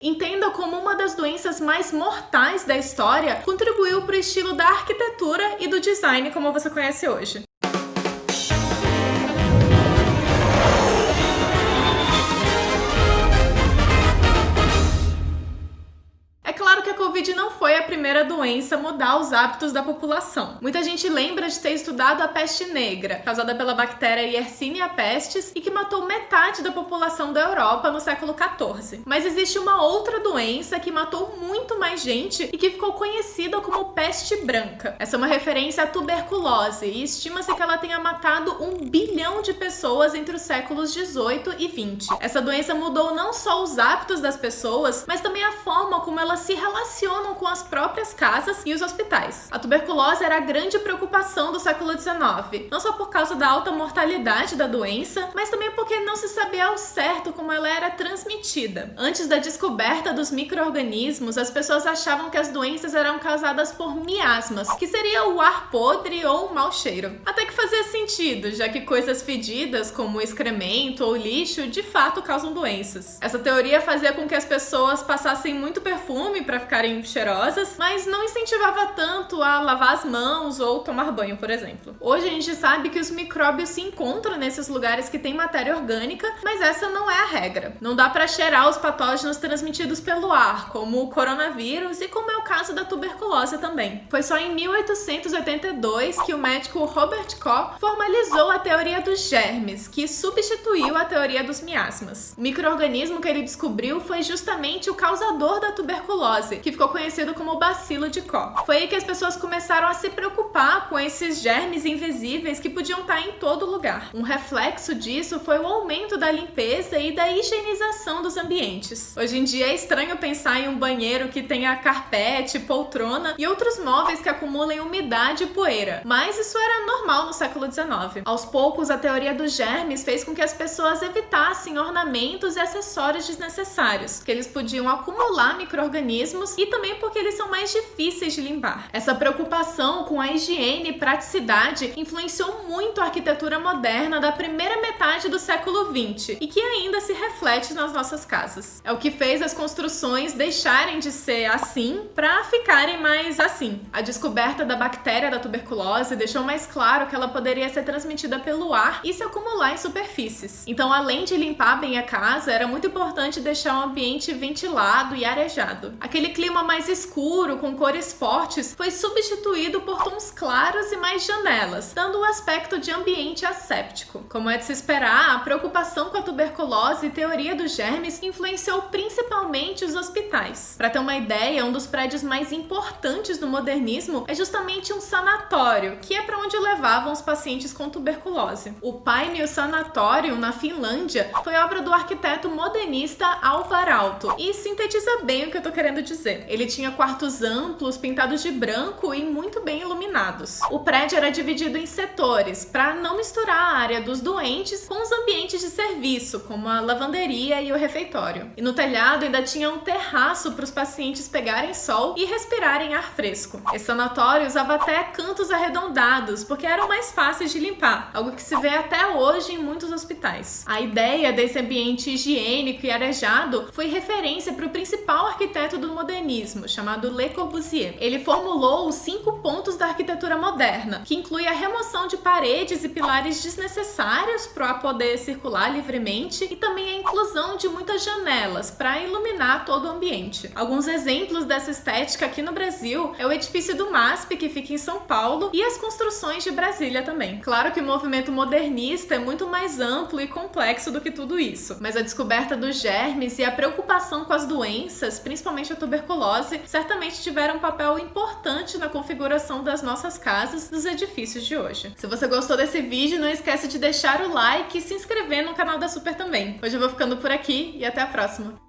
Entenda como uma das doenças mais mortais da história contribuiu para o estilo da arquitetura e do design como você conhece hoje. É claro que a Covid não foi a primeira doença a mudar os hábitos da população. Muita gente lembra de ter estudado a peste negra, causada pela bactéria Yersinia pestis e que matou metade da população da Europa no século XIV. Mas existe uma outra doença que matou muito mais gente e que ficou conhecida como peste branca. Essa é uma referência à tuberculose e estima-se que ela tenha matado 1 bilhão de pessoas entre os séculos 18 e 20. Essa doença mudou não só os hábitos das pessoas, mas também a forma como elas se relacionam com as próprias casas e os hospitais. A tuberculose era a grande preocupação do século XIX, não só por causa da alta mortalidade da doença, mas também porque não se sabia ao certo como ela era transmitida. Antes da descoberta dos micro-organismos, as pessoas achavam que as doenças eram causadas por miasmas, que seria o ar podre ou o mau cheiro. Até que fazia sentido, já que coisas fedidas, como excremento ou lixo, de fato causam doenças. Essa teoria fazia com que as pessoas passassem muito perfume para ficarem cheirosas, mas não incentivava tanto a lavar as mãos ou tomar banho, por exemplo. Hoje a gente sabe que os micróbios se encontram nesses lugares que tem matéria orgânica, mas essa não é a regra. Não dá para cheirar os patógenos transmitidos pelo ar, como o coronavírus e como é o caso da tuberculose também. Foi só em 1882 que o médico Robert Koch formalizou a teoria dos germes, que substituiu a teoria dos miasmas. O micro-organismo que ele descobriu foi justamente o causador da tuberculose, que ficou conhecido como bacilo de Koch. Foi aí que as pessoas começaram a se preocupar com esses germes invisíveis que podiam estar em todo lugar. Um reflexo disso foi o aumento da limpeza e da higienização dos ambientes. Hoje em dia é estranho pensar em um banheiro que tenha carpete, poltrona e outros móveis que acumulem umidade e poeira, mas isso era normal no século XIX. Aos poucos, a teoria dos germes fez com que as pessoas evitassem ornamentos e acessórios desnecessários, que eles podiam acumular micro-organismos e também porque eles são mais difíceis de limpar. Essa preocupação com a higiene e praticidade influenciou muito a arquitetura moderna da primeira metade do século XX e que ainda se reflete nas nossas casas. É o que fez as construções deixarem de ser assim para ficarem mais assim. A descoberta da bactéria da tuberculose deixou mais claro que ela poderia ser transmitida pelo ar e se acumular em superfícies. Então, além de limpar bem a casa, era muito importante deixar o ambiente ventilado e arejado. Aquele clima mais escuro, com cores fortes, foi substituído por tons claros e mais janelas, dando o aspecto de ambiente asséptico. Como é de se esperar, a preocupação com a tuberculose e teoria dos germes influenciou principalmente os hospitais. Para ter uma ideia, um dos prédios mais importantes do modernismo é justamente um sanatório, que é para onde levavam os pacientes com tuberculose. O Paimio Sanatorium, na Finlândia, foi obra do arquiteto modernista Alvar Aalto e sintetiza bem o que eu tô querendo dizer. Ele tinha quartos amplos, pintados de branco e muito bem iluminados. O prédio era dividido em setores, para não misturar a área dos doentes com os ambientes de serviço, como a lavanderia e o refeitório. E no telhado ainda tinha um terraço para os pacientes pegarem sol e respirarem ar fresco. Esse sanatório usava até cantos arredondados, porque eram mais fáceis de limpar, algo que se vê até hoje em muitos hospitais. A ideia desse ambiente higiênico e arejado foi referência para o principal arquiteto do modernismo, chamado Le Corbusier. Ele formulou os 5 pontos da arquitetura moderna, que inclui a remoção de paredes e pilares desnecessários para poder circular livremente e também a inclusão de muitas janelas para iluminar todo o ambiente. Alguns exemplos dessa estética aqui no Brasil é o edifício do MASP, que fica em São Paulo, e as construções de Brasília também. Claro que o movimento modernista é muito mais amplo e complexo do que tudo isso, mas a descoberta dos germes e a preocupação com as doenças, principalmente a tuberculose, certamente tiveram um papel importante na configuração das nossas casas, dos edifícios de hoje. Se você gostou desse vídeo, não esquece de deixar o like e se inscrever no canal da Super também. Hoje eu vou ficando por aqui e até a próxima!